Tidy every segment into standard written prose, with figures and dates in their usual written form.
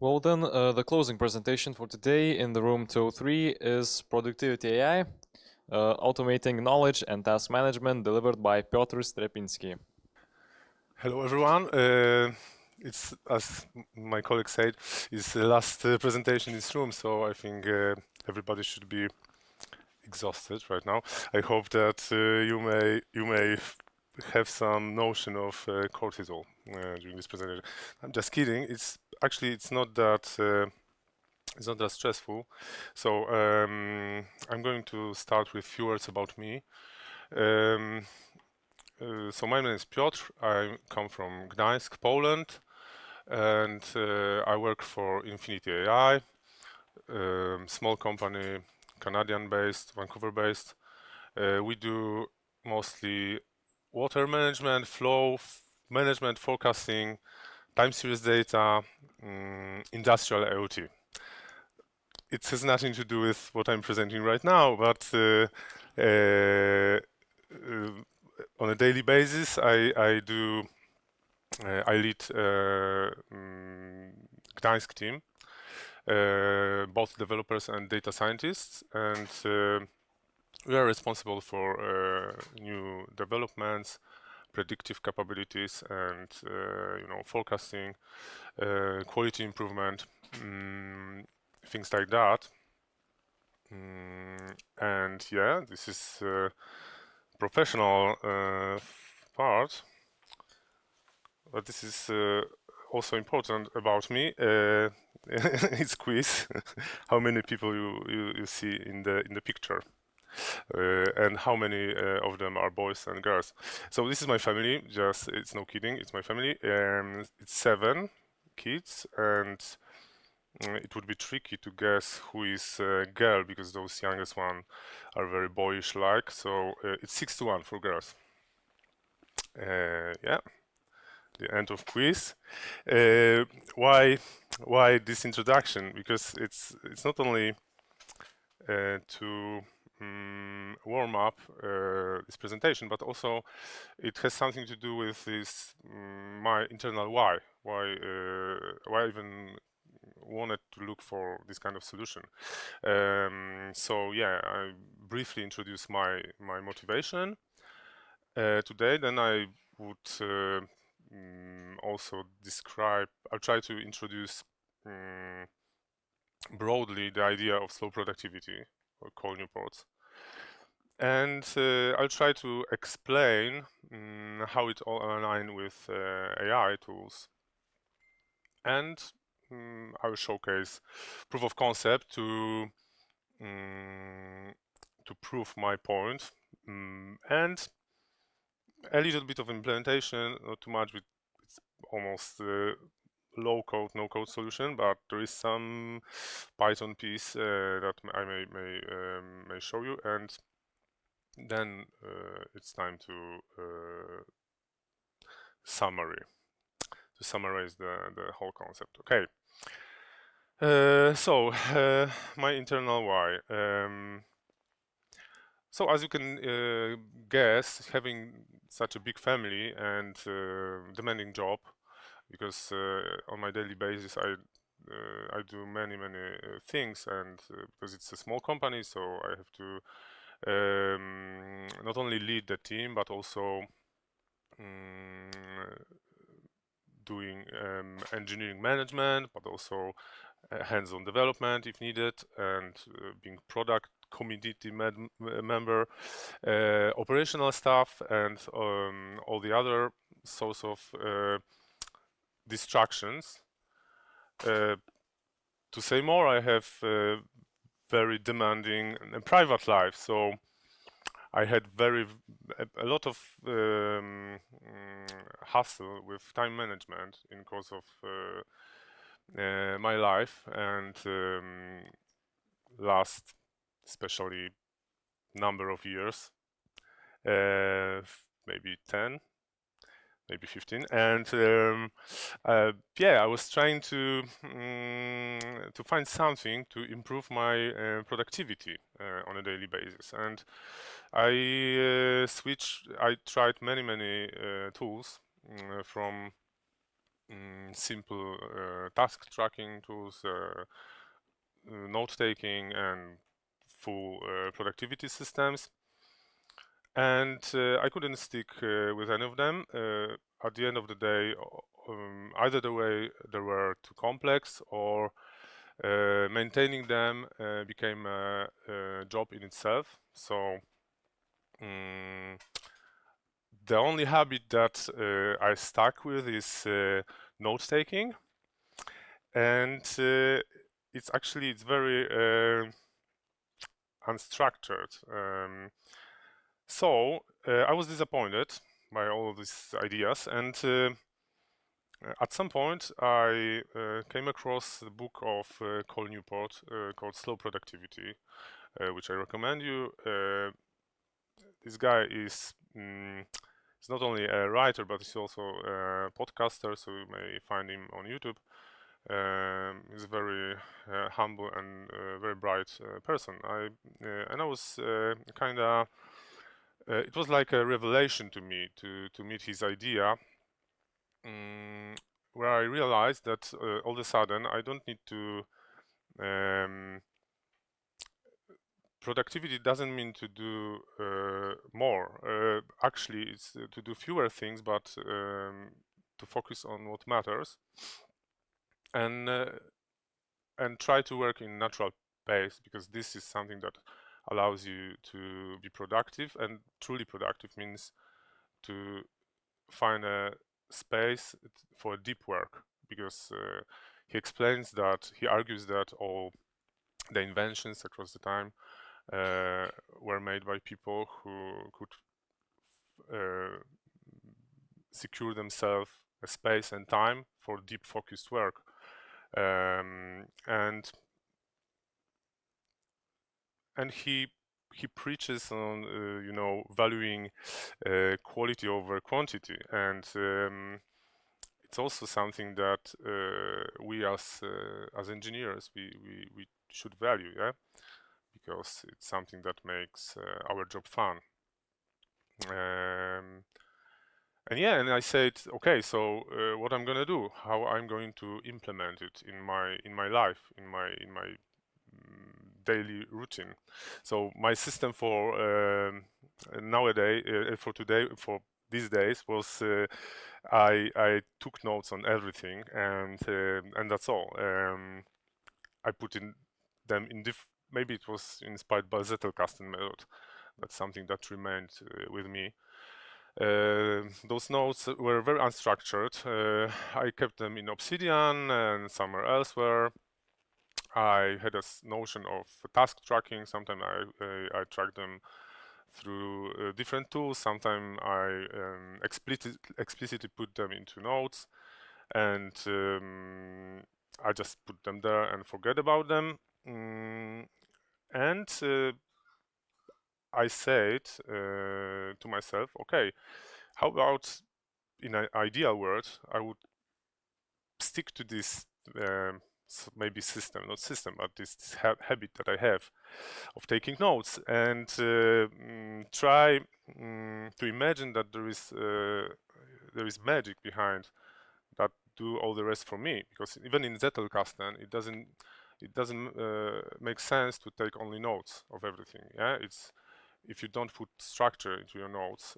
Well then, the closing presentation for today in the room 203 is Productivity AI, Automating Knowledge and Task Management, delivered by Piotr Stepinski. Hello, everyone. It's, as my colleague said, it's the last presentation in this room, so I think everybody should be exhausted right now. I hope that you may have some notion of cortisol during this presentation. I'm just kidding. It's not that stressful. So I'm going to start with few words about me. So my name is Piotr. I come from Gdańsk, Poland, and I work for Infinity AI, small company, Canadian-based, Vancouver-based. We do mostly water management, management, forecasting, time series data, industrial IoT. It has nothing to do with what I'm presenting right now, but on a daily basis, I lead Gdańsk team, both developers and data scientists, and we are responsible for new developments, predictive capabilities, and forecasting, quality improvement, things like that. And yeah, this is professional part, but this is also important about me. It's quiz. How many people you see in the picture, and how many of them are boys and girls? So this is my family. Just it's no kidding. It's my family. It's 7 kids, and it would be tricky to guess who is a girl because those youngest one are very boyish like. So it's 6-1 for girls. Yeah, the end of quiz. Why this introduction? Because it's not only to warm up this presentation, but also it has something to do with this my internal why. Why I even wanted to look for this kind of solution. So yeah, I briefly introduce my motivation today. Then I would also describe. I'll try to introduce broadly the idea of slow productivity or call Newports. And I'll try to explain how it all aligns with AI tools. And I will showcase proof of concept to prove my point, and a little bit of implementation, not too much, it's almost low code, no code solution, but there is some Python piece that I may show you, and then it's time to summarize the whole concept. Okay. So my internal why. So as you can guess, having such a big family and demanding job, because on my daily basis I do many things, and because it's a small company, so I have to not only lead the team but also doing engineering management, but also hands-on development if needed, and being product community member, operational stuff, and all the other sorts of distractions. To say more, I have very demanding private life, so I had a lot of hassle with time management in course of my life, and last especially number of years, maybe 10, maybe 15, and yeah, I was trying to find something to improve my productivity on a daily basis, and I tried many tools from simple task tracking tools, note-taking, and full productivity systems. And I couldn't stick with any of them. At the end of the day, either the way they were too complex, or maintaining them became a job in itself. So the only habit that I stuck with is note-taking, and it's very unstructured. So I was disappointed by all of these ideas, and at some point I came across the book of Cole Newport called Slow Productivity, which I recommend you. This guy is he's not only a writer, but he's also a podcaster, so you may find him on YouTube. He's a very humble and very bright person. I was kind of it was like a revelation to me to meet his idea, where I realized that all of a sudden I don't need to productivity doesn't mean to do more. Actually, it's to do fewer things, but to focus on what matters, and try to work in natural pace, because this is something that allows you to be productive. And truly productive means to find a space for deep work, because he argues that all the inventions across the time were made by people who could secure themselves a space and time for deep focused work, and he preaches on valuing quality over quantity, and it's also something that we as engineers we should value, yeah, because it's something that makes our job fun. And yeah, and I said, okay, so what I'm gonna do, how I'm going to implement it in my life, in my daily routine. So my system for nowadays, for these days, was I took notes on everything, and that's all. I put in them in maybe it was inspired by Zettelkasten method. That's something that remained with me. Those notes were very unstructured. I kept them in Obsidian and somewhere elsewhere. I had a notion of task tracking. Sometimes I track them through different tools. Sometimes I explicitly put them into notes, and I just put them there and forget about them. And I said to myself, okay, how about in an ideal world, I would stick to this maybe system, not system, but this habit that I have of taking notes, and try to imagine that there is magic behind that do all the rest for me. Because even in Zettelkasten, it doesn't make sense to take only notes of everything. Yeah, it's if you don't put structure into your notes,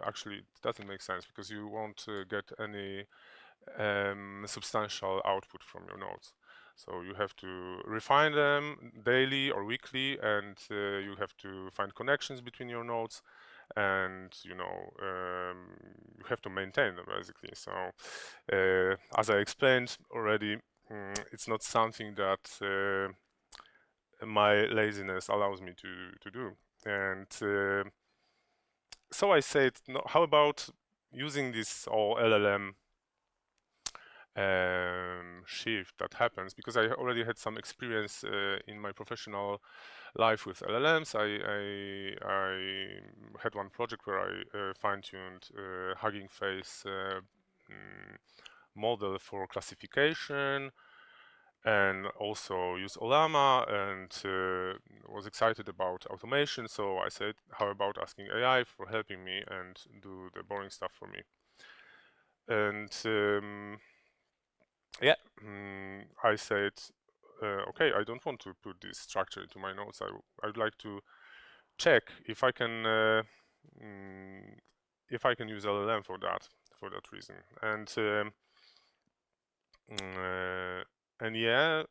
actually it doesn't make sense, because you won't get any substantial output from your notes. So you have to refine them daily or weekly, and you have to find connections between your notes, and you have to maintain them basically. So as I explained already, it's not something that my laziness allows me to do. And so I said, no, how about using this all LLM shift that happens, because I already had some experience in my professional life with LLMs. I had one project where I fine-tuned Hugging Face model for classification, and also use Olama, and was excited about automation. So I said, how about asking AI for helping me and do the boring stuff for me? And yeah, I said, okay, I don't want to put this structure into my notes. I'd like to check if I can use LLM for that reason. And yeah,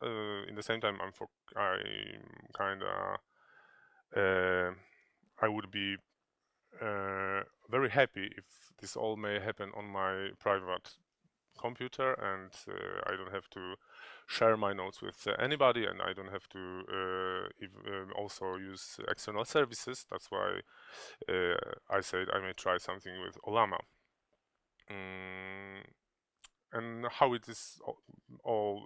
in the same time, I'm kind of I would be very happy if this all may happen on my private computer, and I don't have to share my notes with anybody, and I don't have to also use external services. That's why I said I may try something with Olama. And how it is all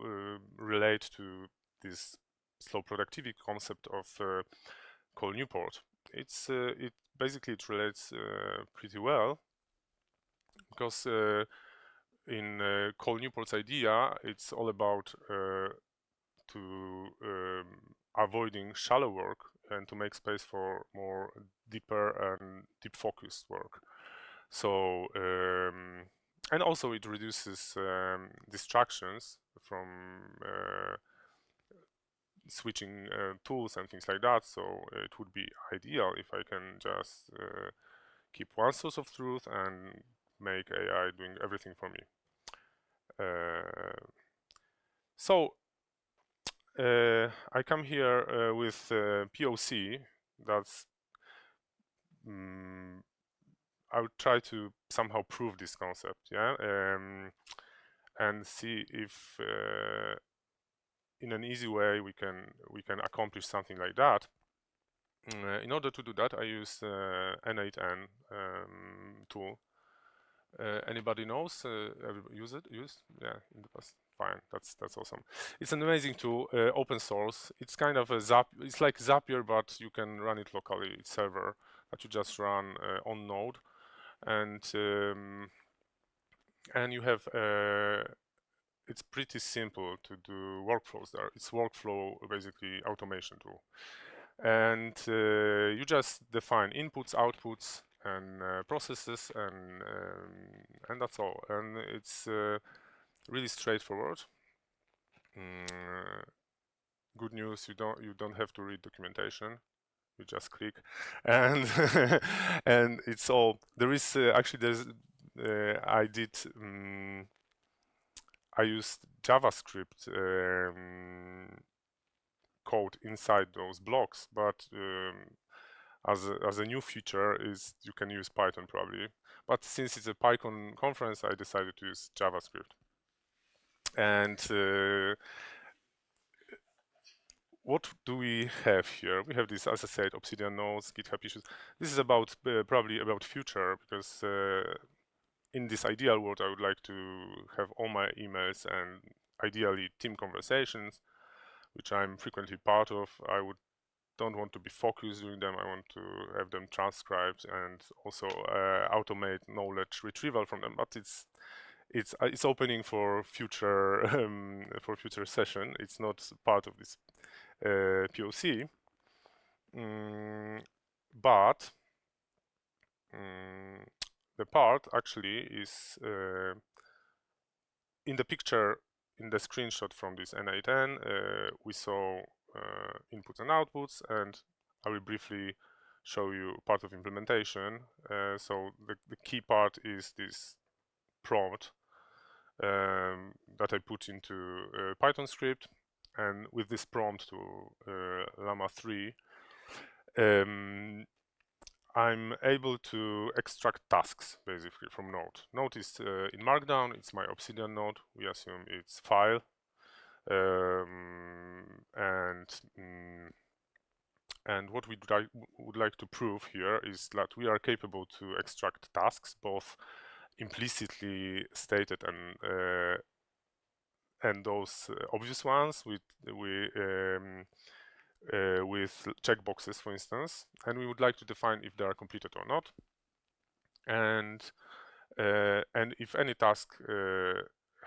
relate to this slow productivity concept of Cole Newport. It basically relates pretty well, because in Cole Newport's idea, it's all about avoiding shallow work and to make space for more deeper and deep focused work. So and also it reduces distractions from switching tools and things like that. So it would be ideal if I can just keep one source of truth and make AI doing everything for me. So I come here with POC. That's I would try to somehow prove this concept, yeah, and see if in an easy way we can accomplish something like that. In order to do that, I use N8N tool. Anybody knows? Use it? Used? Yeah, in the past. Fine. That's awesome. It's an amazing tool, open source. It's kind of a It's like Zapier, but you can run it locally. It's server that you just run on Node, and you have. It's pretty simple to do workflows there. It's workflow basically automation tool, and you just define inputs, outputs, and processes, and that's all. And it's really straightforward. Good news, you don't have to read documentation. You just click, and and it's all. There is actually there's I used JavaScript code inside those blocks, but as a new feature is you can use Python probably. But since it's a PyCon conference, I decided to use JavaScript. And what do we have here? We have this, as I said, Obsidian nodes, GitHub issues. This is about probably about future, because in this ideal world, I would like to have all my emails and ideally team conversations, which I'm frequently part of. Don't want to be focused doing them. I want to have them transcribed and also automate knowledge retrieval from them. But it's opening for future session. It's not part of this POC, but the part actually is in the picture, in the screenshot from this N8N. We saw inputs and outputs, and I will briefly show you part of implementation. So the key part is this prompt that I put into a Python script, and with this prompt to Llama 3, I'm able to extract tasks basically from Node. Node is in Markdown. It's my Obsidian node. We assume it's file, and what we would like to prove here is that we are capable to extract tasks, both implicitly stated and those obvious ones with checkboxes, for instance, and we would like to define if they are completed or not, and if any task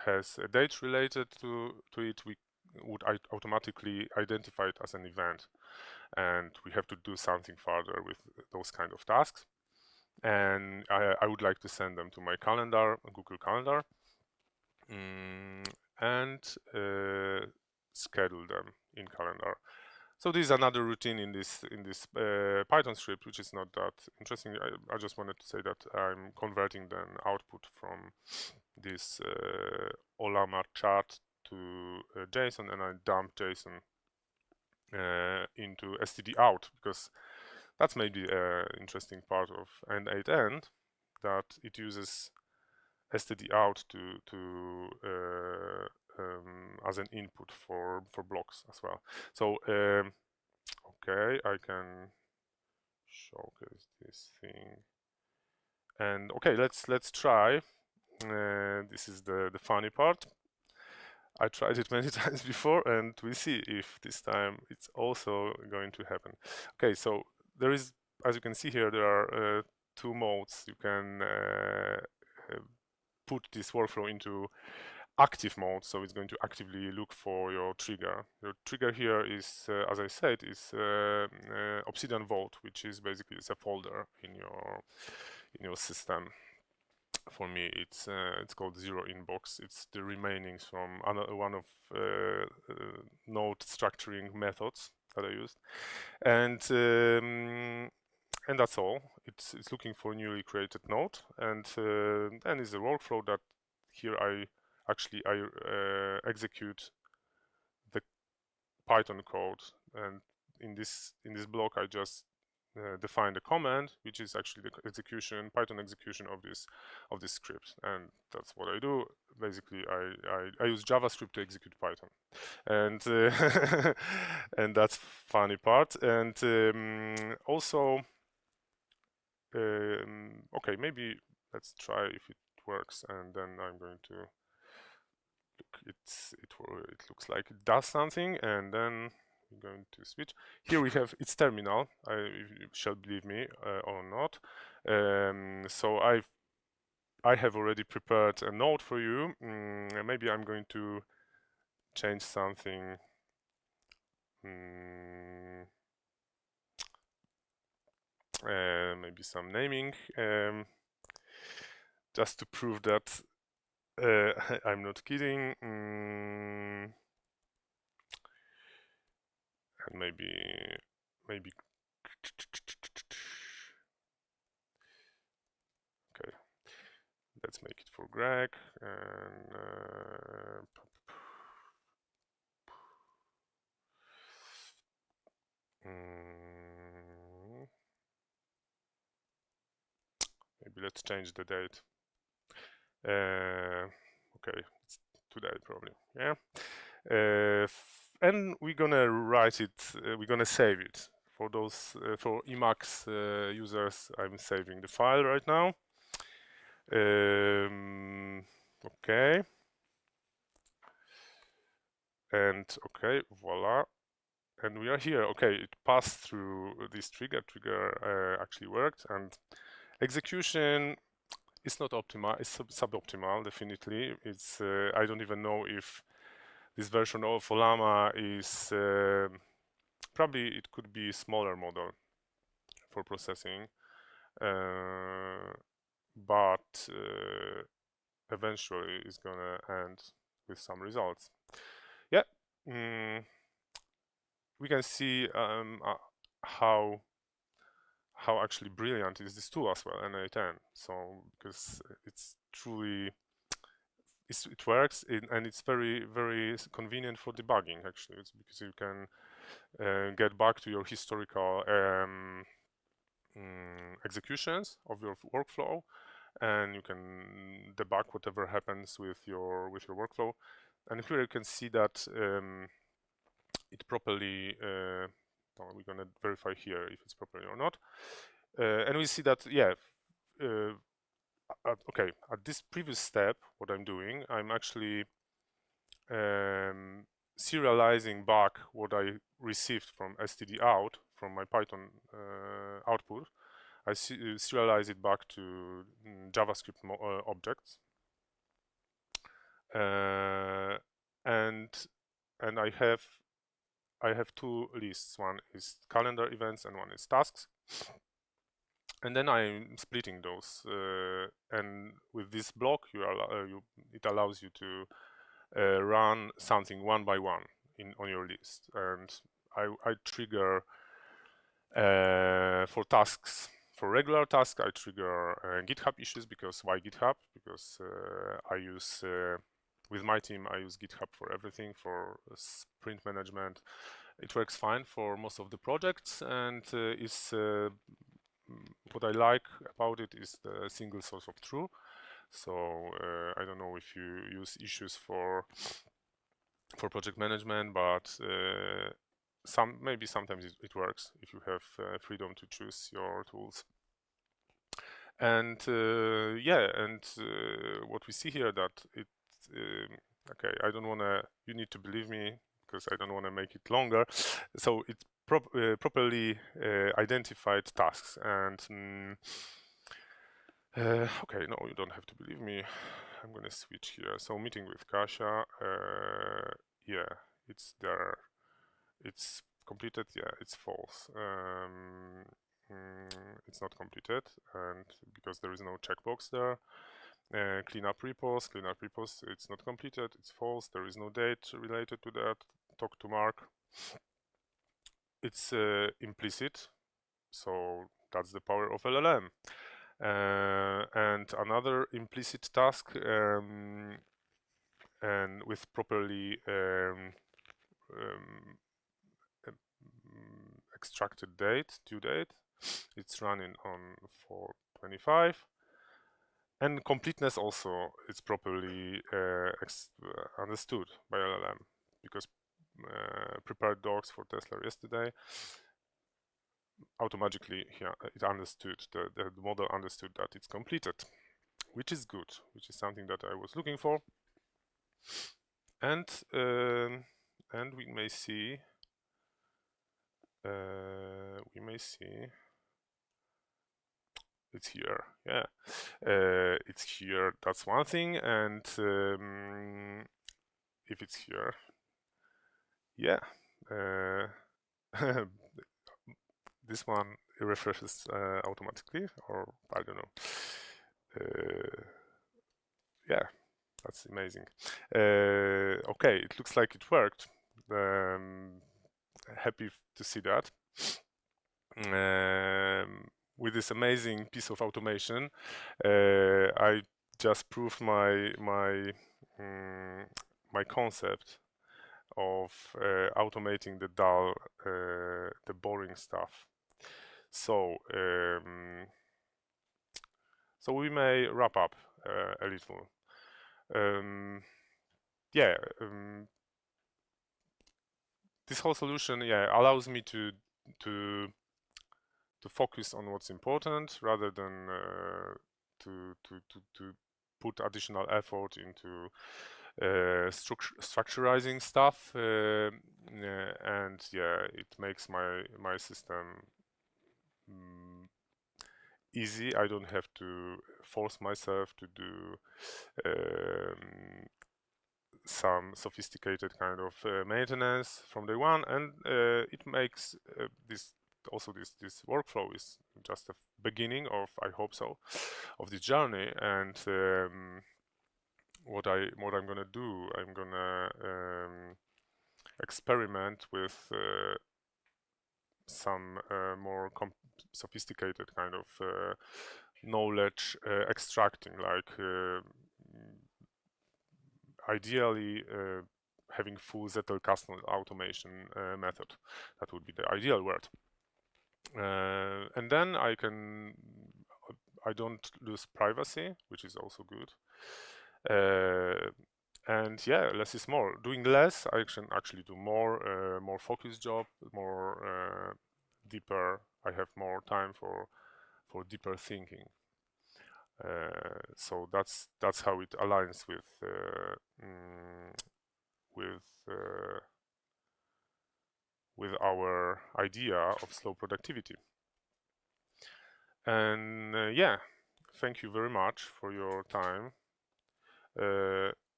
has a date related to it, we would automatically identify it as an event, and we have to do something further with those kind of tasks. and I would like to send them to my calendar, Google Calendar, and schedule them in calendar. So this is another routine in this Python script, which is not that interesting. I just wanted to say that I'm converting then output from this Olama chart to JSON, and I dump JSON into std out, because that's maybe an interesting part of end8end, that it uses std out to as an input for blocks as well. So okay, I can showcase this thing, and okay, let's try. This is the funny part. I tried it many times before, and we'll see if this time it's also going to happen. Okay, so there is, as you can see here, there are two modes. You can put this workflow into active mode, so it's going to actively look for your trigger. Your trigger here is, as I said, is Obsidian Vault, which is basically it's a folder in your system. For me, it's called Zero Inbox. It's the remainings from one of node structuring methods that I used, and that's all. It's looking for a newly created node, and then is a workflow that here I execute the Python code, and in this block I just define the command, which is actually the Python execution of this script, and that's what I do. Basically, I use JavaScript to execute Python, and and that's funny part. And also, okay, maybe let's try if it works, and then I'm going to look. It looks like it does something, and then we're going to switch. Here we have its terminal. You shall believe me or not. So I have already prepared a node for you. Maybe I'm going to change something. Maybe some naming, just to prove that I'm not kidding. And maybe okay, let's make it for Greg, and maybe let's change the date. Okay, it's today probably, yeah. And we're gonna write it, we're gonna save it. For those, for Emacs users, I'm saving the file right now. Okay. And okay, voila. And we are here. Okay, it passed through this trigger. Trigger actually worked, and execution is not optimal. It's suboptimal, definitely. It's I don't even know if this version of Olama is probably it could be a smaller model for processing, but eventually it's gonna end with some results. Yeah. We can see how actually brilliant is this tool as well, N8N. So because it's truly it works and it's very convenient for debugging. Actually, it's because you can get back to your historical executions of your workflow, and you can debug whatever happens with your workflow. And here you can see that it properly. We're gonna verify here if it's properly or not, and we see that yeah. Okay, at this previous step, what I'm doing, I'm actually serializing back what I received from std out from my Python output. I serialize it back to JavaScript objects, and I have two lists. One is calendar events and one is tasks. And then I'm splitting those, and with this block, it allows you to run something one by one on your list. And I trigger for tasks. For regular tasks, I trigger GitHub issues, because why GitHub? Because I use with my team, I use GitHub for everything, for sprint management. It works fine for most of the projects, and is what I like about it is the single source of truth. So I don't know if you use issues for project management, but maybe sometimes it works if you have freedom to choose your tools. And what we see here, that it okay, I don't want to, you need to believe me because I don't want to make it longer. So it properly identified tasks, and okay, no, you don't have to believe me. I'm gonna switch here. So meeting with Kasia, yeah, it's there. It's completed. Yeah, it's false. It's not completed, and because there is no checkbox there. Clean up repos. It's not completed. It's false. There is no date related to that. Talk to Mark. It's implicit. So that's the power of LLM. And another implicit task, and with properly extracted due date, it's running on 4/25. And completeness also is properly understood by LLM, because prepared docs for Tesla yesterday, automatically here it understood, the model understood that it's completed, which is good, which is something that I was looking for. And we may see it's here. Yeah, it's here. That's one thing. And if it's here, yeah, this one refreshes automatically, or I don't know. Yeah, that's amazing. Okay, it looks like it worked. Happy to see that. With this amazing piece of automation, I just proved my concept of automating the dull, the boring stuff. So we may wrap up a little. Yeah, this whole solution, allows me to focus on what's important, rather than to put additional effort into structurizing stuff, and yeah, it makes my system easy. I don't have to force myself to do some sophisticated kind of maintenance from day one, and it makes this workflow is just a beginning of, I hope so, of this journey. And what I'm gonna do, I'm gonna experiment with some more sophisticated kind of knowledge extracting, like ideally having full Zettel-Kasten automation method. That would be the ideal word. And then I don't lose privacy, which is also good. And yeah, less is more. Doing less, I can actually do more, more focused job, more deeper. I have more time for deeper thinking. So that's how it aligns with our idea of slow productivity. And yeah, thank you very much for your time.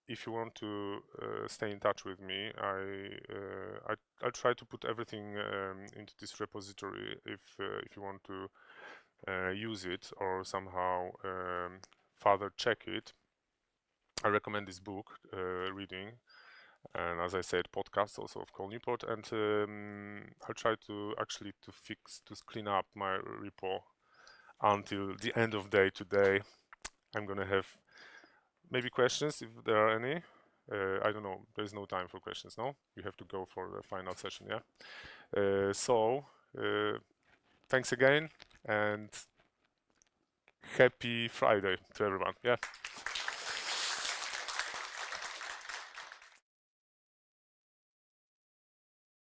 If you want to stay in touch with me, I'll try to put everything into this repository. If you want to use it or somehow further check it, I recommend this book reading, and as I said, podcast also of Cole Newport, and I'll try to actually to clean up my repo until the end of day today. I'm gonna have maybe questions if there are any. I don't know. There's no time for questions. No, you have to go for the final session. Yeah. Thanks again, and happy Friday to everyone. Yeah.